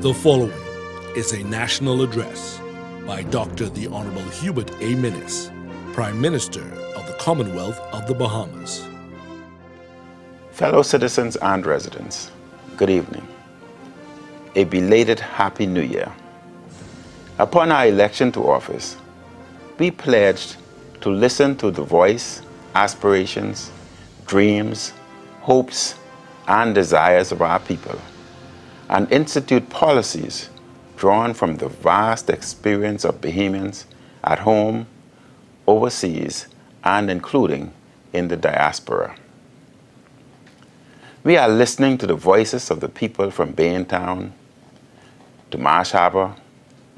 The following is a national address by Dr. the Honorable Hubert A. Minnis, Prime Minister of the Commonwealth of the Bahamas. Fellow citizens and residents, good evening. A belated Happy New Year. Upon our election to office, we pledged to listen to the voice, aspirations, dreams, hopes, and desires of our people, and institute policies drawn from the vast experience of Bahamians at home, overseas, and including in the diaspora. We are listening to the voices of the people from Baintown to Marsh Harbor,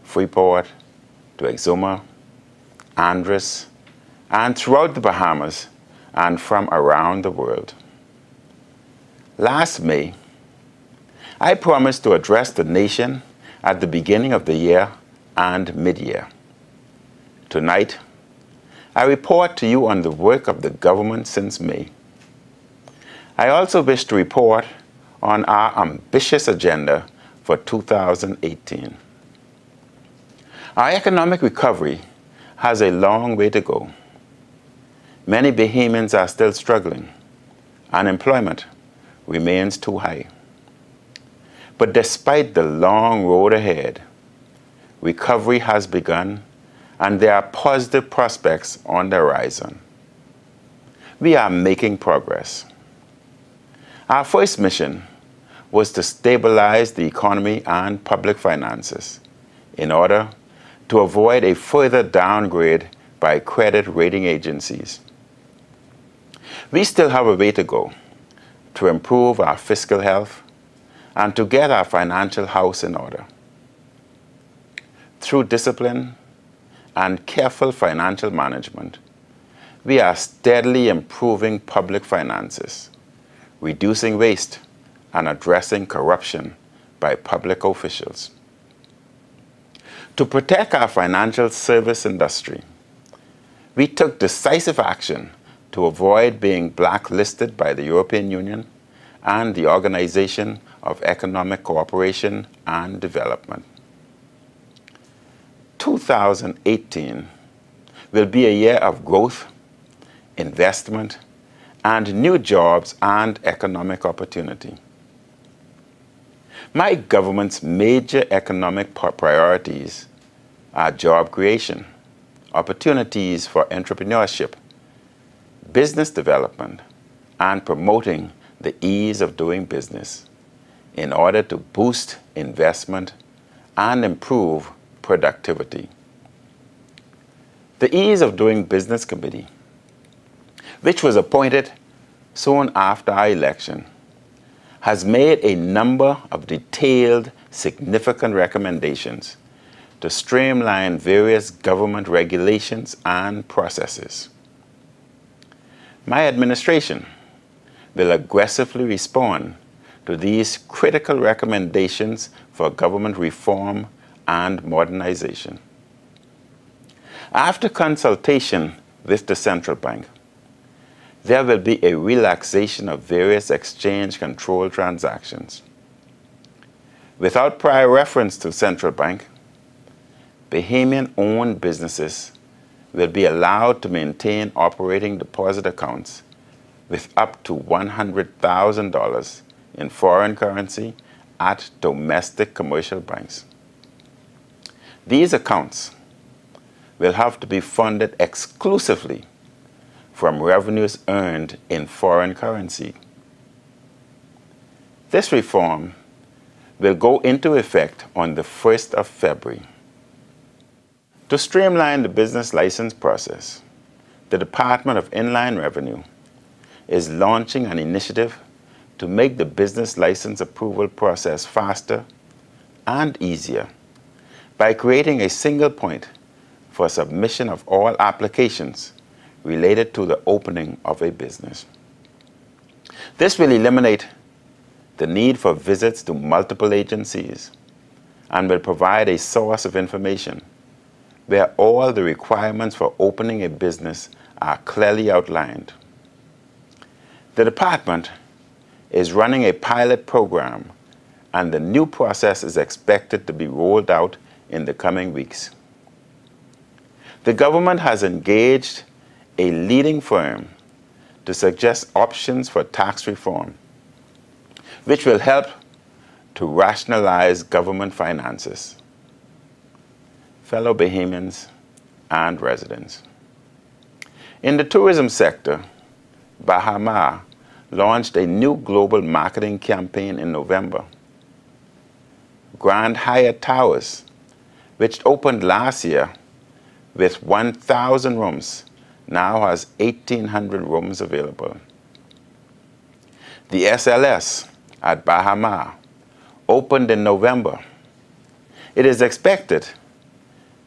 Freeport, to Exuma, Andros, and throughout the Bahamas and from around the world. Last May, I promised to address the nation at the beginning of the year and mid-year. Tonight, I report to you on the work of the government since May. I also wish to report on our ambitious agenda for 2018. Our economic recovery has a long way to go. Many Bahamians are still struggling. Unemployment remains too high. But despite the long road ahead, recovery has begun and there are positive prospects on the horizon. We are making progress. Our first mission was to stabilize the economy and public finances in order to avoid a further downgrade by credit rating agencies. We still have a way to go to improve our fiscal health and to get our financial house in order. Through discipline and careful financial management, we are steadily improving public finances, reducing waste, and addressing corruption by public officials. To protect our financial service industry, we took decisive action to avoid being blacklisted by the European Union and the Organization of Economic Cooperation and Development. 2018 will be a year of growth, investment, and new jobs and economic opportunity. My government's major economic priorities are job creation, opportunities for entrepreneurship, business development, and promoting the ease of doing business in order to boost investment and improve productivity. The Ease of Doing Business Committee, which was appointed soon after our election, has made a number of detailed, significant recommendations to streamline various government regulations and processes. My administration will aggressively respond to these critical recommendations for government reform and modernization. After consultation with the central bank, there will be a relaxation of various exchange control transactions. Without prior reference to central bank, Bahamian-owned businesses will be allowed to maintain operating deposit accounts with up to $100,000 in foreign currency at domestic commercial banks. These accounts will have to be funded exclusively from revenues earned in foreign currency. This reform will go into effect on the 1st of February. To streamline the business license process, the Department of Inland Revenue is launching an initiative to make the business license approval process faster and easier by creating a single point for submission of all applications related to the opening of a business. This will eliminate the need for visits to multiple agencies and will provide a source of information where all the requirements for opening a business are clearly outlined. The department is running a pilot program and the new process is expected to be rolled out in the coming weeks. The government has engaged a leading firm to suggest options for tax reform, which will help to rationalize government finances. Fellow Bahamians and residents. In the tourism sector, Bahama launched a new global marketing campaign in November. Grand Hyatt Towers, which opened last year with 1,000 rooms, now has 1,800 rooms available. The SLS at Bahama opened in November. It is expected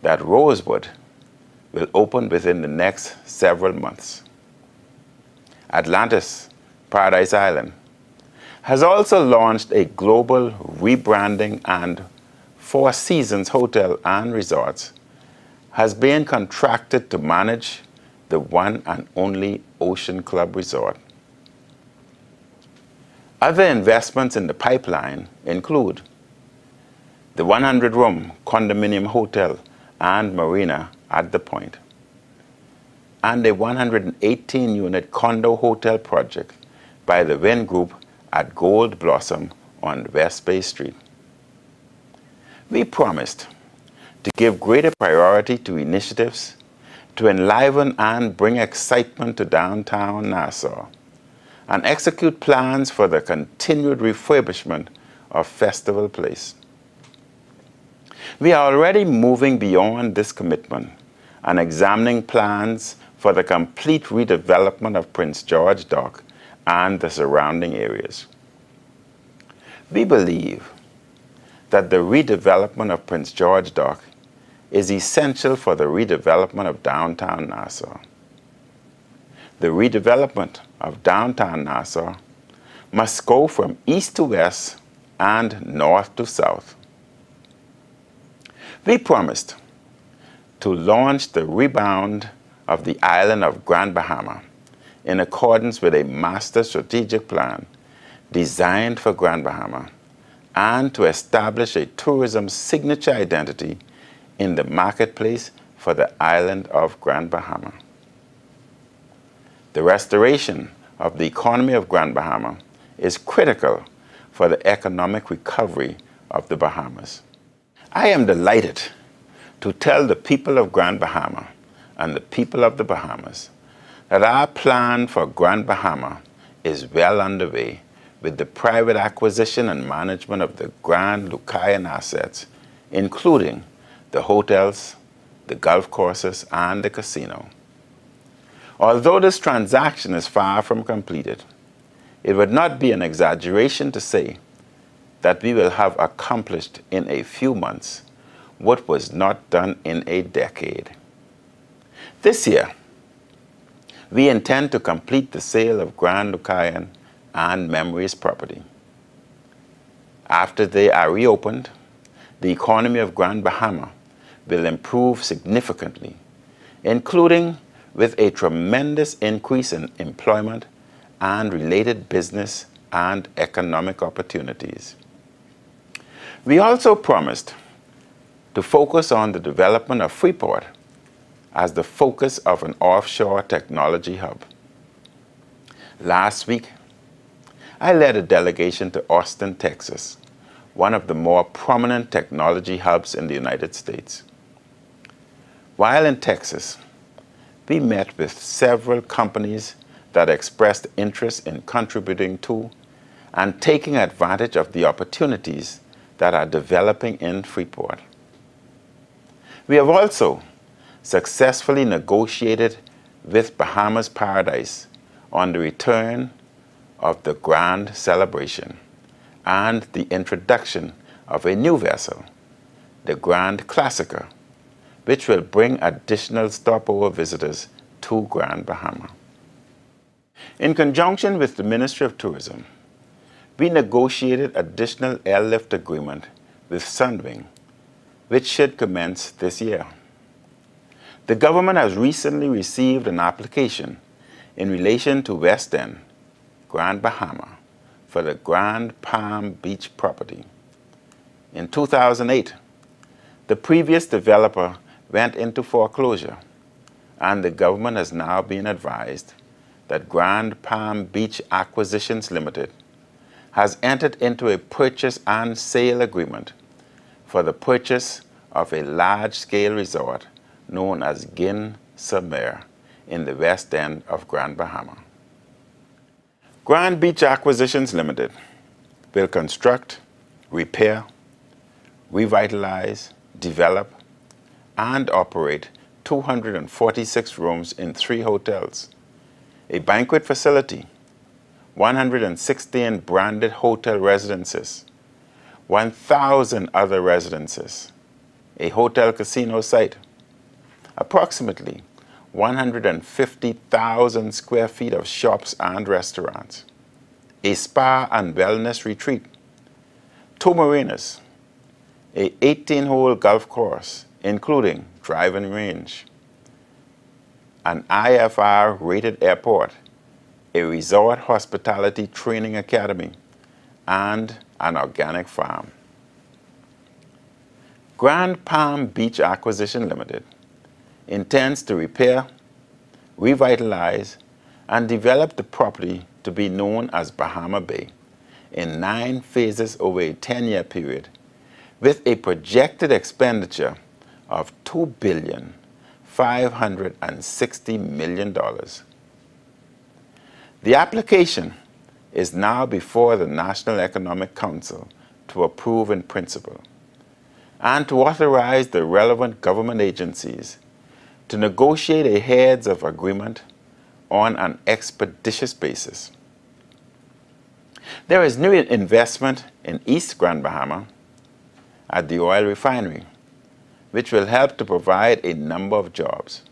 that Rosewood will open within the next several months. Atlantis, Paradise Island, has also launched a global rebranding, and Four Seasons Hotel and Resorts has been contracted to manage the one and only Ocean Club Resort. Other investments in the pipeline include the 100-room condominium hotel and marina at The Point, and a 118-unit condo hotel project by the Wynn Group at Gold Blossom on West Bay Street. We promised to give greater priority to initiatives to enliven and bring excitement to downtown Nassau, and execute plans for the continued refurbishment of Festival Place. We are already moving beyond this commitment and examining plans for the complete redevelopment of Prince George Dock and the surrounding areas. We believe that the redevelopment of Prince George Dock is essential for the redevelopment of downtown Nassau. The redevelopment of downtown Nassau must go from east to west and north to south. We promised to launch the rebound of the island of Grand Bahama in accordance with a master strategic plan designed for Grand Bahama, and to establish a tourism signature identity in the marketplace for the island of Grand Bahama. The restoration of the economy of Grand Bahama is critical for the economic recovery of the Bahamas. I am delighted to tell the people of Grand Bahama and the people of the Bahamas that our plan for Grand Bahama is well underway, with the private acquisition and management of the Grand Lucayan assets, including the hotels, the golf courses, and the casino. Although this transaction is far from completed, it would not be an exaggeration to say that we will have accomplished in a few months what was not done in a decade. This year, we intend to complete the sale of Grand Lucayan and Memories property. After they are reopened, the economy of Grand Bahama will improve significantly, including with a tremendous increase in employment and related business and economic opportunities. We also promised to focus on the development of Freeport as the focus of an offshore technology hub. Last week, I led a delegation to Austin, Texas, one of the more prominent technology hubs in the United States. While in Texas, we met with several companies that expressed interest in contributing to and taking advantage of the opportunities that are developing in Freeport. We have also successfully negotiated with Bahamas Paradise on the return of the Grand Celebration and the introduction of a new vessel, the Grand Classica, which will bring additional stopover visitors to Grand Bahama. In conjunction with the Ministry of Tourism, we negotiated additional airlift agreement with Sunwing, which should commence this year. The government has recently received an application in relation to West End, Grand Bahama, for the Grand Palm Beach property. In 2008, the previous developer went into foreclosure, and the government has now been advised that Grand Palm Beach Acquisitions Limited has entered into a purchase and sale agreement for the purchase of a large-scale resort known as Gin-sur-Mer in the west end of Grand Bahama. Grand Beach Acquisitions Limited will construct, repair, revitalize, develop, and operate 246 rooms in 3 hotels, a banquet facility, 116 branded hotel residences, 1,000 other residences, a hotel casino site, approximately 150,000 square feet of shops and restaurants, a spa and wellness retreat, 2 marinas, a 18-hole golf course, including driving range, an IFR-rated airport, a resort hospitality training academy, and an organic farm. Grand Palm Beach Acquisition Limited intends to repair, revitalize, and develop the property to be known as Bahama Bay in 9 phases over a 10-year period, with a projected expenditure of $2,560 million. The application is now before the National Economic Council to approve in principle and to authorize the relevant government agencies to negotiate a heads of agreement on an expeditious basis. There is new investment in East Grand Bahama at the oil refinery, which will help to provide a number of jobs.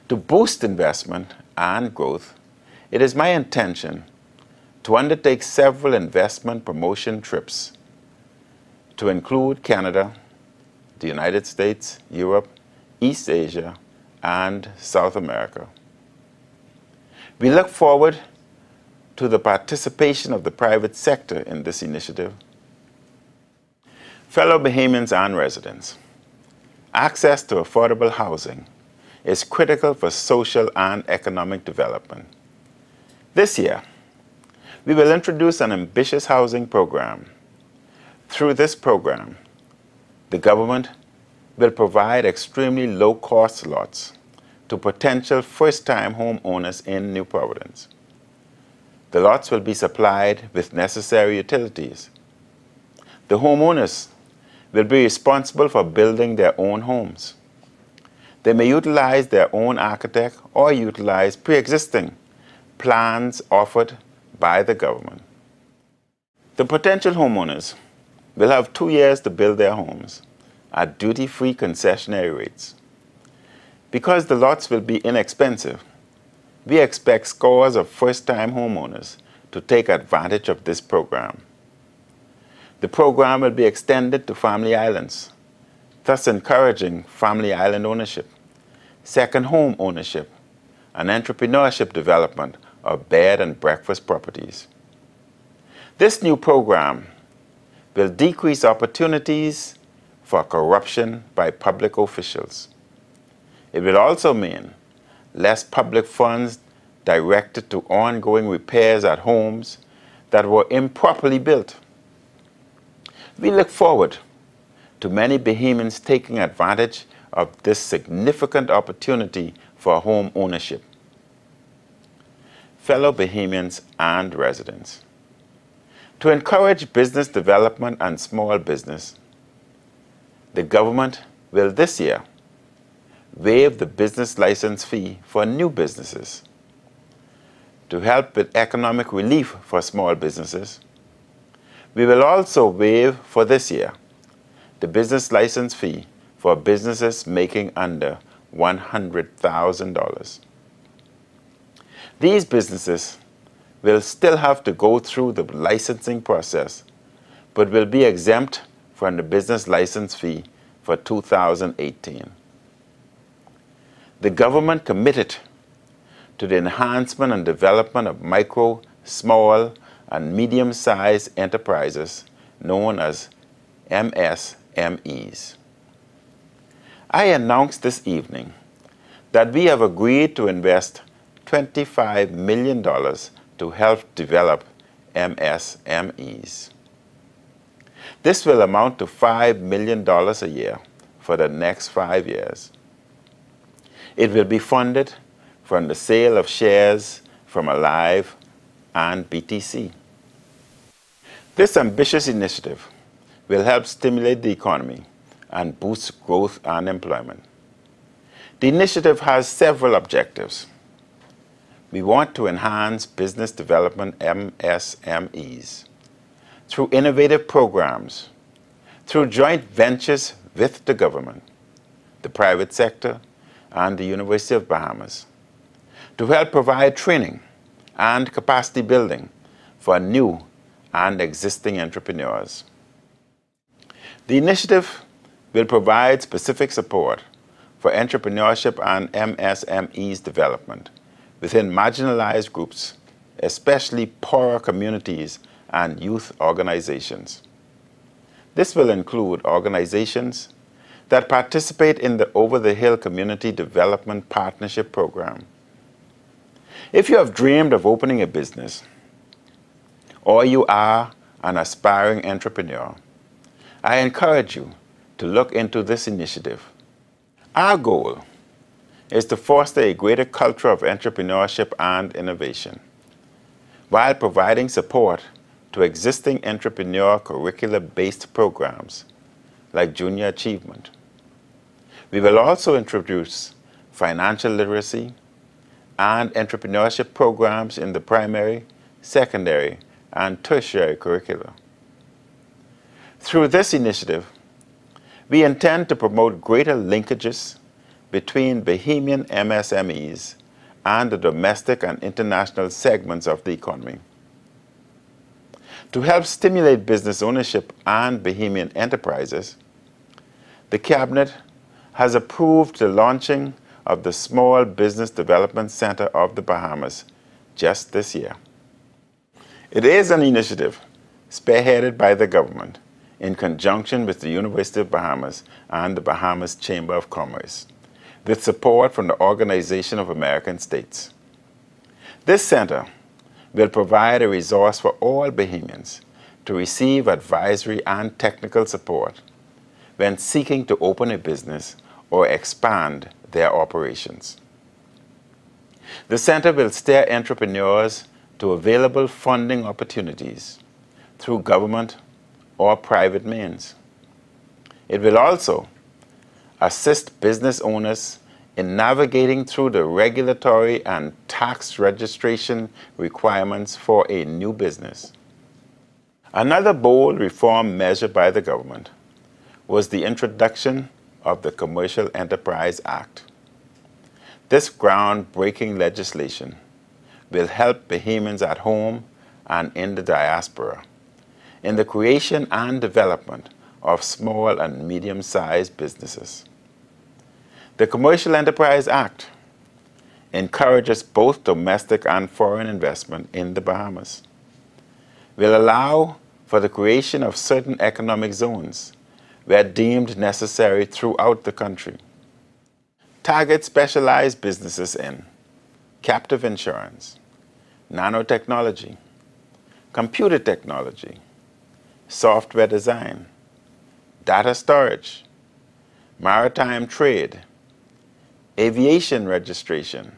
To boost investment and growth, it is my intention to undertake several investment promotion trips to include Canada, the United States, Europe, East Asia, and South America. We look forward to the participation of the private sector in this initiative. Fellow Bahamians and residents, access to affordable housing is critical for social and economic development. This year, we will introduce an ambitious housing program. Through this program, the government will provide extremely low-cost lots to potential first-time homeowners in New Providence. The lots will be supplied with necessary utilities. The homeowners will be responsible for building their own homes. They may utilize their own architect or utilize pre-existing plans offered by the government. The potential homeowners will have 2 years to build their homes at duty-free concessionary rates. Because the lots will be inexpensive, we expect scores of first-time homeowners to take advantage of this program. The program will be extended to family islands, thus encouraging family island ownership, second home ownership, and entrepreneurship development of bed and breakfast properties. This new program will decrease opportunities for corruption by public officials. It will also mean less public funds directed to ongoing repairs at homes that were improperly built. We look forward to many Bahamians taking advantage of this significant opportunity for home ownership. Fellow Bahamians and residents, to encourage business development and small business, the government will this year waive the business license fee for new businesses. To help with economic relief for small businesses, we will also waive for this year the business license fee for businesses making under $100,000. These businesses will still have to go through the licensing process, but will be exempt from the business license fee for 2018. The government committed to the enhancement and development of micro, small, and medium-sized enterprises known as MSMEs. I announced this evening that we have agreed to invest $25 million to help develop MSMEs. This will amount to $5 million a year for the next 5 years. It will be funded from the sale of shares from Alive and BTC. This ambitious initiative will help stimulate the economy and boost growth and employment. The initiative has several objectives. We want to enhance business development MSMEs through innovative programs, through joint ventures with the government, the private sector, and the University of Bahamas, to help provide training and capacity building for new and existing entrepreneurs. The initiative will provide specific support for entrepreneurship and MSMEs development within marginalized groups, especially poorer communities and youth organizations. This will include organizations that participate in the Over the Hill Community Development Partnership Program. If you have dreamed of opening a business, or you are an aspiring entrepreneur, I encourage you to look into this initiative. Our goal is to foster a greater culture of entrepreneurship and innovation, while providing support to existing entrepreneur curricular-based programs like Junior Achievement. We will also introduce financial literacy and entrepreneurship programs in the primary, secondary, and tertiary curricula. Through this initiative, we intend to promote greater linkages between Bahamian MSMEs and the domestic and international segments of the economy. To help stimulate business ownership and Bahamian enterprises, the Cabinet has approved the launching of the Small Business Development Center of the Bahamas just this year. It is an initiative spearheaded by the government in conjunction with the University of Bahamas and the Bahamas Chamber of Commerce, with support from the Organization of American States. This center will provide a resource for all Bahamians to receive advisory and technical support when seeking to open a business or expand their operations. The center will steer entrepreneurs to available funding opportunities through government or private means. It will also assist business owners in navigating through the regulatory and tax registration requirements for a new business. Another bold reform measure by the government was the introduction of the Commercial Enterprise Act. This groundbreaking legislation will help Bahamians at home and in the diaspora in the creation and development of small and medium-sized businesses. The Commercial Enterprise Act encourages both domestic and foreign investment in the Bahamas, will allow for the creation of certain economic zones where deemed necessary throughout the country, target specialized businesses in captive insurance, nanotechnology, computer technology, software design, data storage, maritime trade, aviation registration,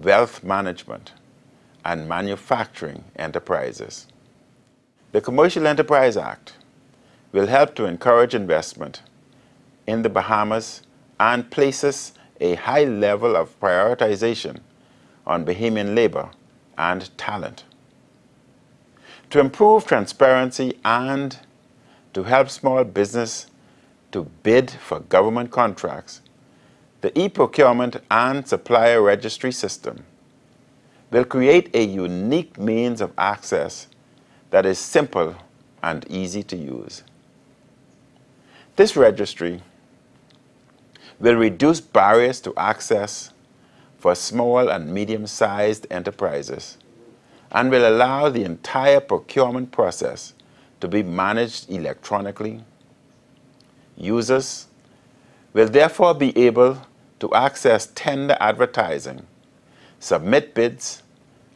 wealth management, and manufacturing enterprises. The Commercial Enterprise Act will help to encourage investment in the Bahamas and places a high level of prioritization on Bahamian labor and talent. To improve transparency and to help small business to bid for government contracts, the e-procurement and supplier registry system will create a unique means of access that is simple and easy to use. This registry will reduce barriers to access for small and medium-sized enterprises and will allow the entire procurement process to be managed electronically Users will therefore be able to access tender advertising, submit bids,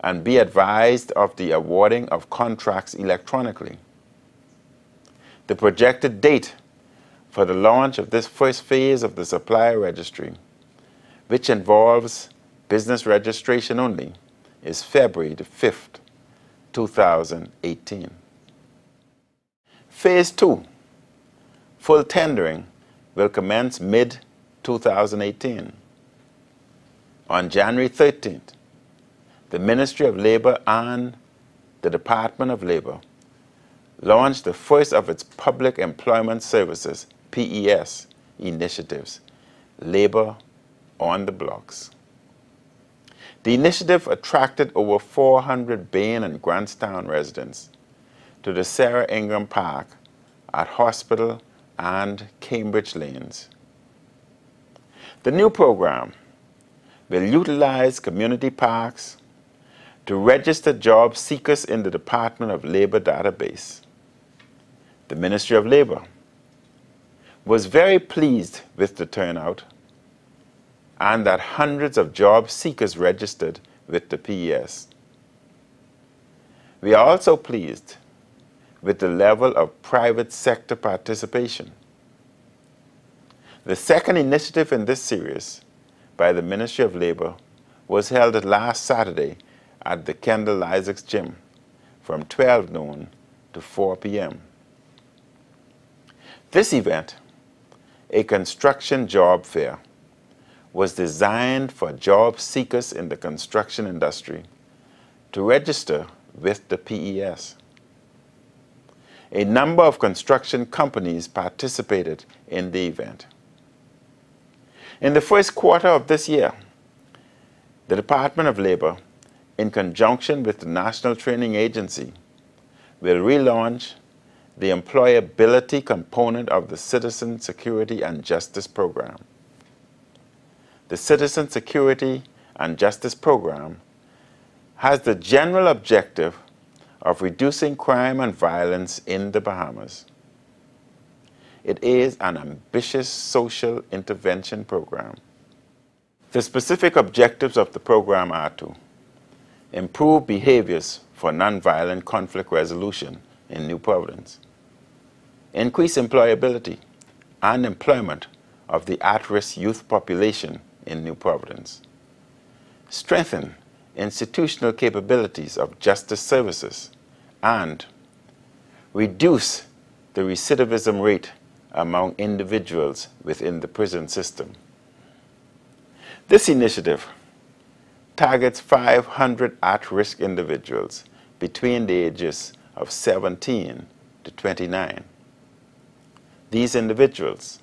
and be advised of the awarding of contracts electronically. The projected date for the launch of this first phase of the supplier registry, which involves business registration only, is February the 5th, 2018. Phase 2, full tendering, will commence mid-2018. On January 13th, the Ministry of Labor and the Department of Labor launched the first of its Public Employment Services, PES, initiatives, Labor on the Blocks. The initiative attracted over 400 Bain and Grantstown residents to the Sarah Ingram Park at Hospital and Cambridge Lanes. The new program will utilize community parks to register job seekers in the Department of Labor database. The Ministry of Labor was very pleased with the turnout and that hundreds of job seekers registered with the PES. We are also pleased with the level of private sector participation. The second initiative in this series by the Ministry of Labor was held last Saturday at the Kendall Isaacs Gym from 12 noon to 4 p.m. This event, a construction job fair, was designed for job seekers in the construction industry to register with the PES. A number of construction companies participated in the event. In the first quarter of this year, the Department of Labor, in conjunction with the National Training Agency, will relaunch the employability component of the Citizen Security and Justice Program. The Citizen Security and Justice Program has the general objective of reducing crime and violence in the Bahamas. It is an ambitious social intervention program. The specific objectives of the program are to improve behaviors for nonviolent conflict resolution in New Providence, increase employability and employment of the at-risk youth population in New Providence, strengthen institutional capabilities of justice services, and reduce the recidivism rate among individuals within the prison system. This initiative targets 500 at-risk individuals between the ages of 17 to 29. These individuals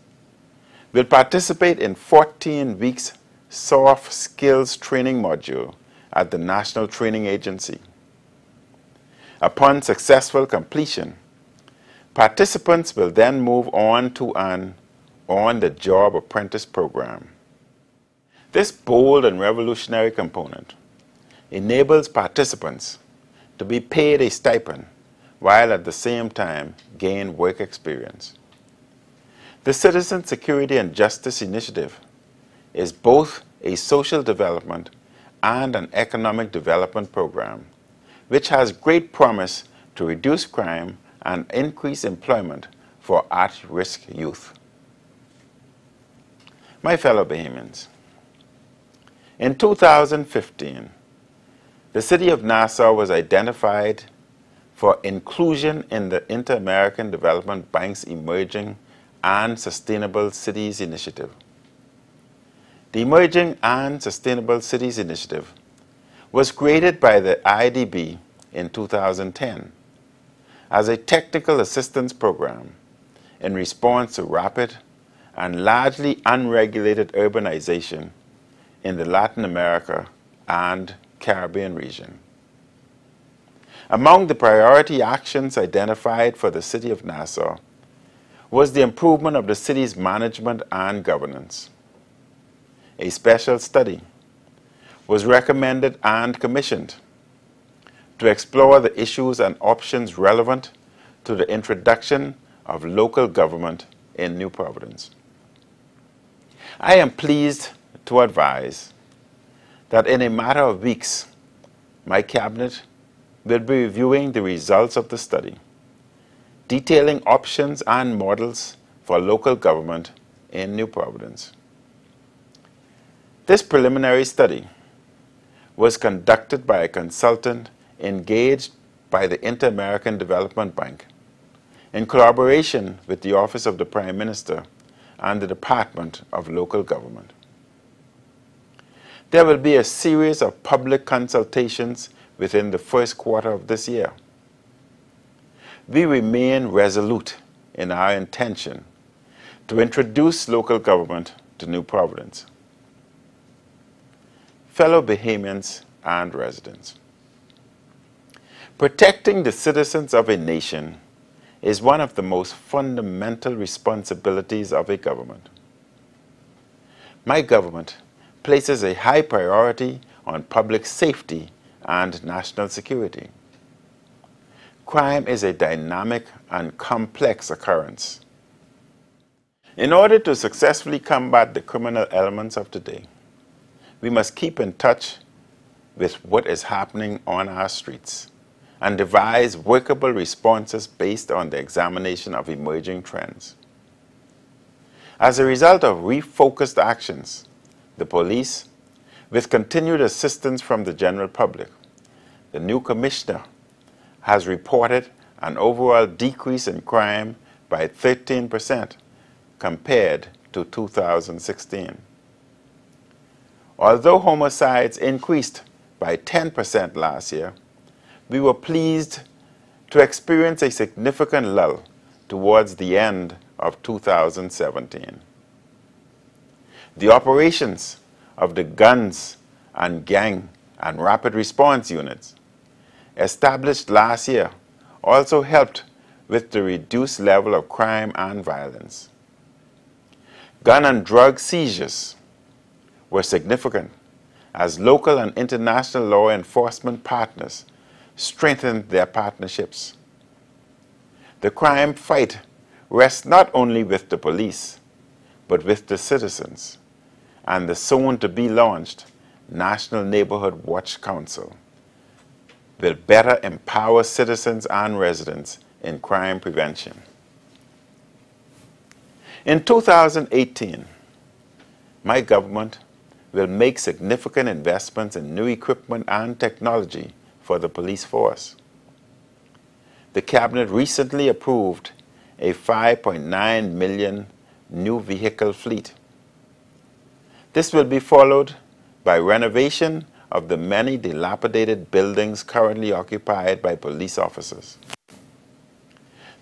will participate in 14 weeks soft skills training module at the National Training Agency. Upon successful completion, participants will then move on to an on-the-job apprentice program. This bold and revolutionary component enables participants to be paid a stipend while at the same time gain work experience. The Citizen Security and Justice Initiative is both a social development and an economic development program, which has great promise to reduce crime and increase employment for at-risk youth. My fellow Bahamians, in 2015, the city of Nassau was identified for inclusion in the Inter-American Development Bank's Emerging and Sustainable Cities Initiative. The Emerging and Sustainable Cities Initiative was created by the IDB in 2010 as a technical assistance program in response to rapid and largely unregulated urbanization in the Latin America and Caribbean region. Among the priority actions identified for the city of Nassau was the improvement of the city's management and governance. A special study was recommended and commissioned to explore the issues and options relevant to the introduction of local government in New Providence. I am pleased to advise that in a matter of weeks, my cabinet will be reviewing the results of the study, detailing options and models for local government in New Providence. This preliminary study was conducted by a consultant engaged by the Inter-American Development Bank in collaboration with the Office of the Prime Minister and the Department of Local Government. There will be a series of public consultations within the first quarter of this year. We remain resolute in our intention to introduce local government to New Providence. Fellow Bahamians and residents, protecting the citizens of a nation is one of the most fundamental responsibilities of a government. My government places a high priority on public safety and national security. Crime is a dynamic and complex occurrence. In order to successfully combat the criminal elements of today, we must keep in touch with what is happening on our streets and devise workable responses based on the examination of emerging trends. As a result of refocused actions, the police, with continued assistance from the general public, the new commissioner has reported an overall decrease in crime by 13% compared to 2016. Although homicides increased by 10% last year, we were pleased to experience a significant lull towards the end of 2017. The operations of the guns and gang and rapid response units established last year also helped with the reduced level of crime and violence. Gun and drug seizures were significant as local and international law enforcement partners strengthened their partnerships. The crime fight rests not only with the police, but with the citizens and the soon-to-be launched National Neighborhood Watch Council will better empower citizens and residents in crime prevention. In 2018, my government will make significant investments in new equipment and technology for the police force. The Cabinet recently approved a $5.9 million new vehicle fleet. This will be followed by renovation of the many dilapidated buildings currently occupied by police officers.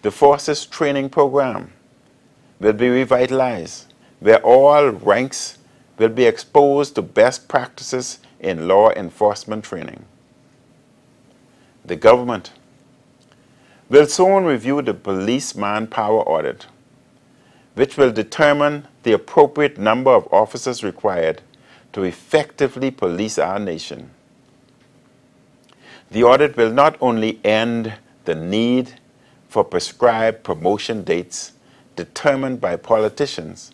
The force's training program will be revitalized, where all ranks will be exposed to best practices in law enforcement training. The government will soon review the police manpower audit, which will determine the appropriate number of officers required to effectively police our nation. The audit will not only end the need for prescribed promotion dates determined by politicians,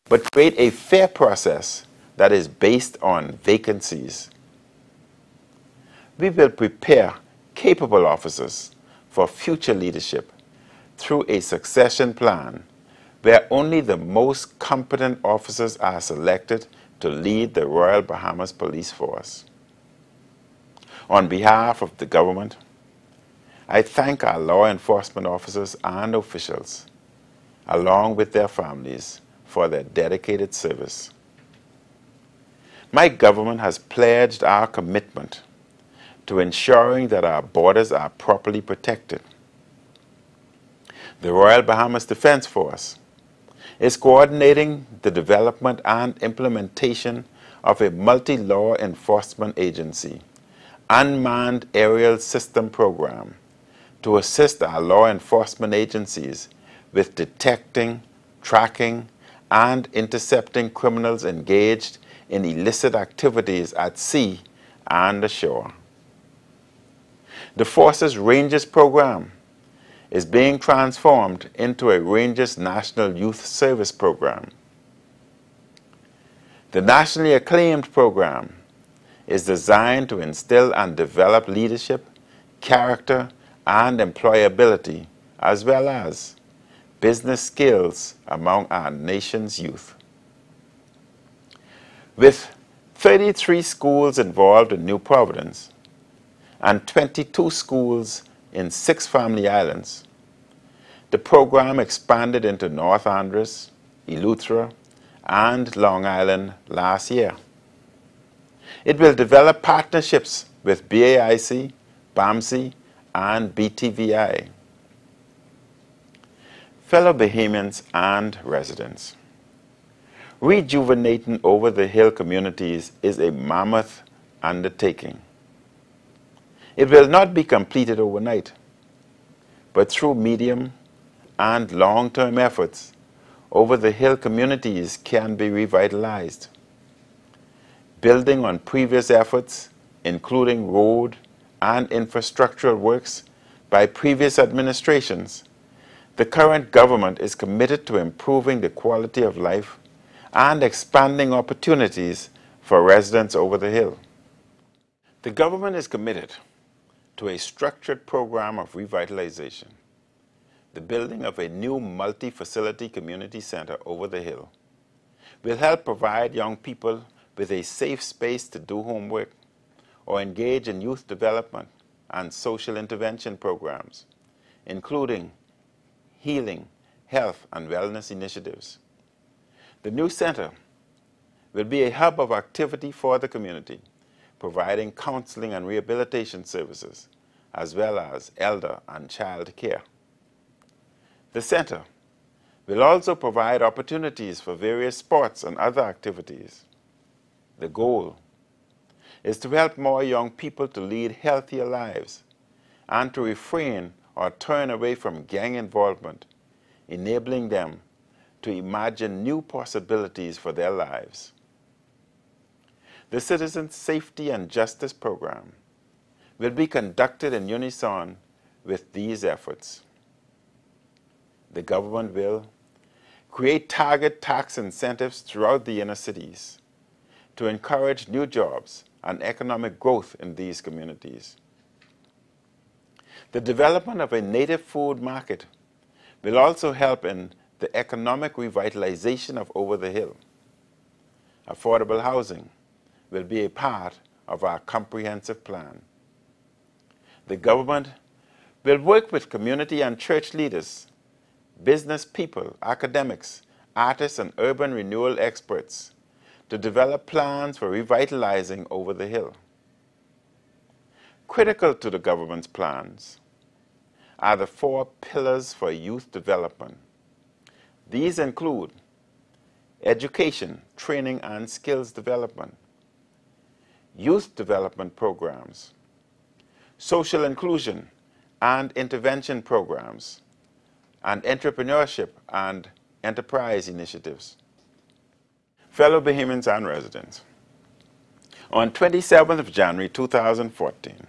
but create a fair process that is based on vacancies. We will prepare capable officers for future leadership through a succession plan where only the most competent officers are selected to lead the Royal Bahamas Police Force. On behalf of the government, I thank our law enforcement officers and officials, along with their families, for their dedicated service. My government has pledged our commitment to ensuring that our borders are properly protected. The Royal Bahamas Defense Force is coordinating the development and implementation of a multi-law enforcement agency, unmanned aerial system program to assist our law enforcement agencies with detecting, tracking, and intercepting criminals engaged in illicit activities at sea and ashore. The Force's Rangers program is being transformed into a Rangers National Youth Service Program. The nationally acclaimed program is designed to instill and develop leadership, character, and employability, as well as business skills among our nation's youth. With 33 schools involved in New Providence and 22 schools in 6 family islands, the program expanded into North Andros, Eleuthera, and Long Island last year. It will develop partnerships with BAIC, BAMC, and BTVI. Fellow Bahamians and residents, rejuvenating over-the-hill communities is a mammoth undertaking. It will not be completed overnight, but through medium and long-term efforts, over-the-hill communities can be revitalized. Building on previous efforts, including road and infrastructural works by previous administrations, the current government is committed to improving the quality of life and expanding opportunities for residents over the hill. The government is committed to a structured program of revitalization. The building of a new multi-facility community center over the hill will help provide young people with a safe space to do homework or engage in youth development and social intervention programs, including healing, health, and wellness initiatives. The new center will be a hub of activity for the community, providing counseling and rehabilitation services, as well as elder and child care. The center will also provide opportunities for various sports and other activities. The goal is to help more young people to lead healthier lives and to refrain or turn away from gang involvement, enabling them to imagine new possibilities for their lives. The Citizen Safety and Justice Program will be conducted in unison with these efforts. The government will create target tax incentives throughout the inner cities to encourage new jobs and economic growth in these communities. The development of a native food market will also help in the economic revitalization of Over the Hill. Affordable housing will be a part of our comprehensive plan. The government will work with community and church leaders, business people, academics, artists, and urban renewal experts to develop plans for revitalizing Over the Hill. Critical to the government's plans are the 4 pillars for youth development. These include education, training, and skills development, youth development programs, social inclusion and intervention programs, and entrepreneurship and enterprise initiatives. Fellow Bahamians and residents, on 27th of January 2014,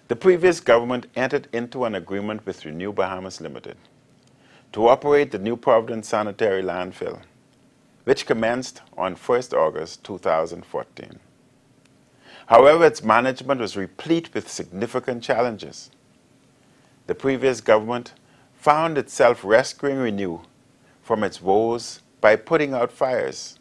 the previous government entered into an agreement with Renew Bahamas Limited to operate the New Providence Sanitary Landfill, which commenced on 1st August 2014. However, its management was replete with significant challenges. The previous government found itself rescuing Renew from its woes by putting out fires,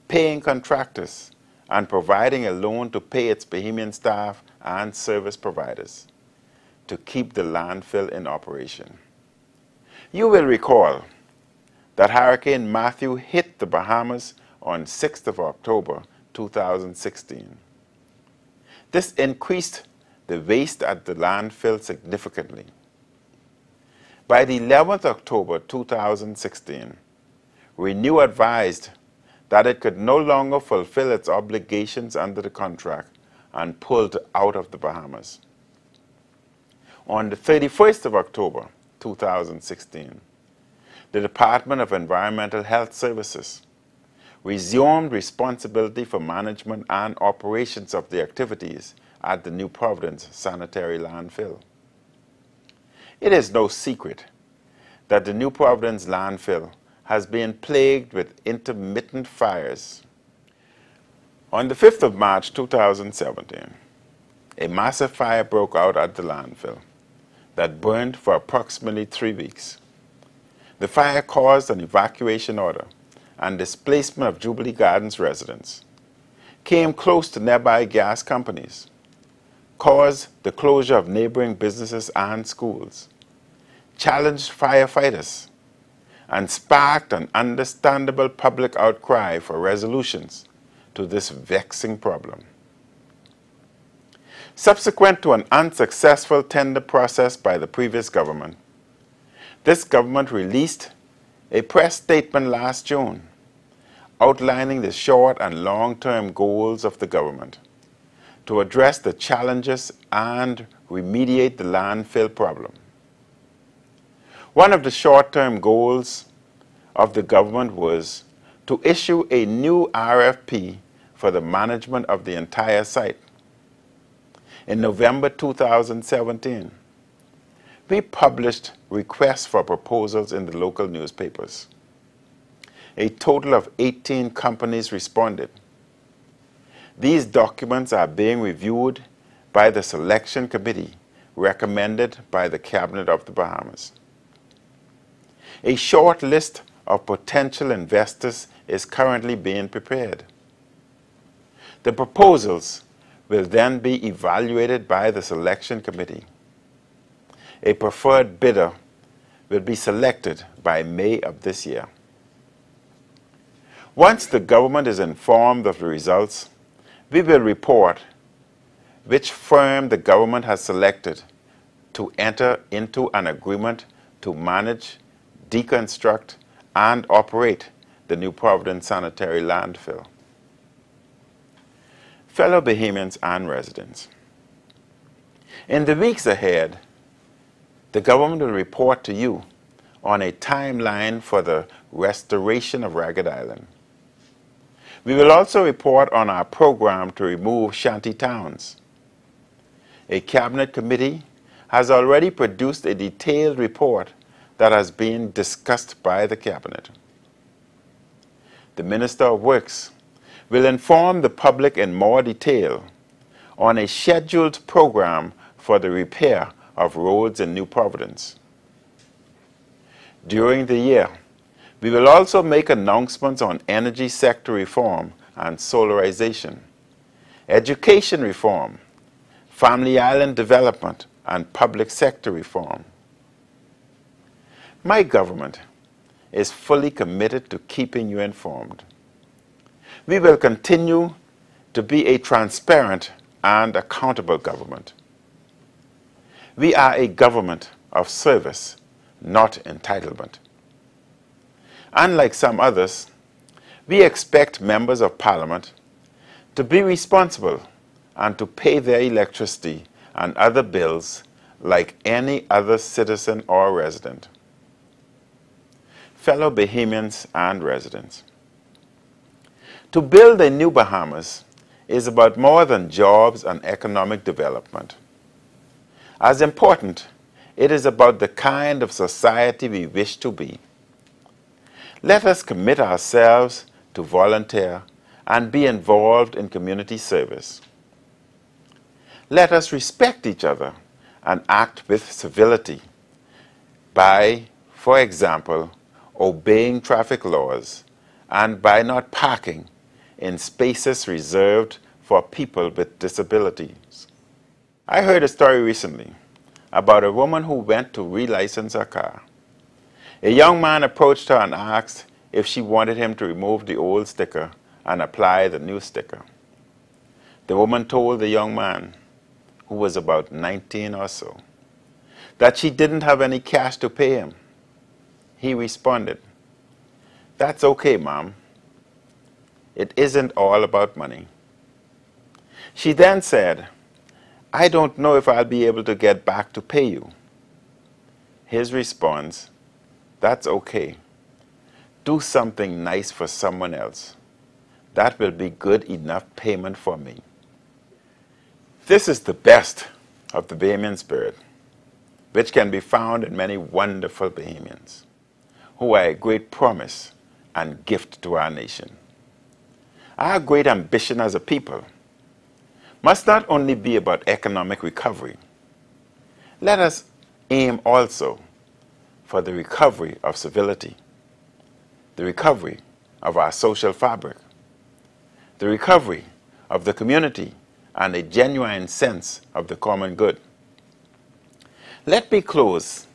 paying contractors, and providing a loan to pay its Bahamian staff and service providers to keep the landfill in operation. You will recall that Hurricane Matthew hit the Bahamas on 6th of October 2016. This increased the waste at the landfill significantly. By the 11th of October 2016, Renew advised that it could no longer fulfill its obligations under the contract and pulled out of the Bahamas. On the 31st of October 2016, the Department of Environmental Health Services resumed responsibility for management and operations of the activities at the New Providence Sanitary Landfill. It is no secret that the New Providence landfill has been plagued with intermittent fires. On the 5th of March 2017, a massive fire broke out at the landfill that burned for approximately 3 weeks. The fire caused an evacuation order and displacement of Jubilee Gardens residents, came close to nearby gas companies, caused the closure of neighboring businesses and schools, challenged firefighters, and sparked an understandable public outcry for resolutions to this vexing problem. Subsequent to an unsuccessful tender process by the previous government, this government released a press statement last June outlining the short and long-term goals of the government to address the challenges and remediate the landfill problem. One of the short-term goals of the government was to issue a new RFP for the management of the entire site. In November 2017, we published requests for proposals in the local newspapers. A total of 18 companies responded. These documents are being reviewed by the selection committee recommended by the Cabinet of the Bahamas. A short list of potential investors is currently being prepared. The proposals will then be evaluated by the selection committee. A preferred bidder will be selected by May of this year. Once the government is informed of the results, we will report which firm the government has selected to enter into an agreement to manage, deconstruct, and operate the New Providence Sanitary Landfill. Fellow Bahamians and residents, in the weeks ahead, the government will report to you on a timeline for the restoration of Ragged Island. We will also report on our program to remove shanty towns. A cabinet committee has already produced a detailed report that has been discussed by the cabinet. The Minister of Works will inform the public in more detail on a scheduled program for the repair of roads in New Providence. During the year, we will also make announcements on energy sector reform and solarization, education reform, family island development, and public sector reform. My government is fully committed to keeping you informed. We will continue to be a transparent and accountable government. We are a government of service, not entitlement. Unlike some others, we expect members of Parliament to be responsible and to pay their electricity and other bills like any other citizen or resident. Fellow Bahamians and residents, to build a new Bahamas is about more than jobs and economic development. As important, it is about the kind of society we wish to be. Let us commit ourselves to volunteer and be involved in community service. Let us respect each other and act with civility by, for example, obeying traffic laws and by not parking in spaces reserved for people with disabilities. I heard a story recently about a woman who went to relicense her car. A young man approached her and asked if she wanted him to remove the old sticker and apply the new sticker. The woman told the young man, who was about 19 or so, that she didn't have any cash to pay him. He responded, "That's okay, Mom. It isn't all about money." She then said, "I don't know if I'll be able to get back to pay you." His response, "That's okay. Do something nice for someone else. That will be good enough payment for me." This is the best of the Bahamian spirit. which can be found in many wonderful Bahamians, who are a great promise and gift to our nation. Our great ambition as a people must not only be about economic recovery. Let us aim also for the recovery of civility, the recovery of our social fabric, the recovery of the community, and a genuine sense of the common good. Let me close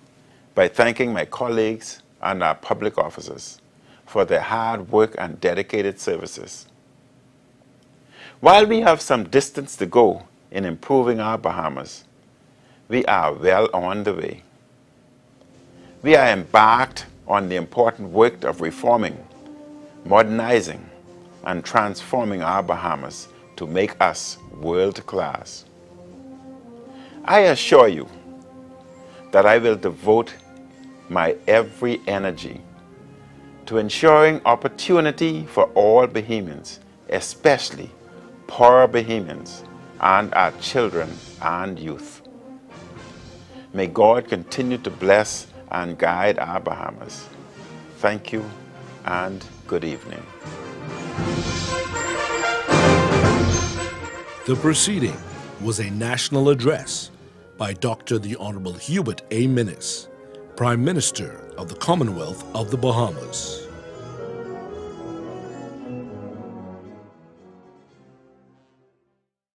by thanking my colleagues and our public officers for their hard work and dedicated services. While we have some distance to go in improving our Bahamas, we are well on the way. We are embarked on the important work of reforming, modernizing, and transforming our Bahamas to make us world class. I assure you that I will devote my every energy to ensuring opportunity for all Bahamians, especially poorer Bahamians and our children and youth. May God continue to bless and guide our Bahamas. Thank you and good evening. The proceeding was a national address by Dr. the Honorable Hubert A. Minnis, Prime Minister of the Commonwealth of the Bahamas.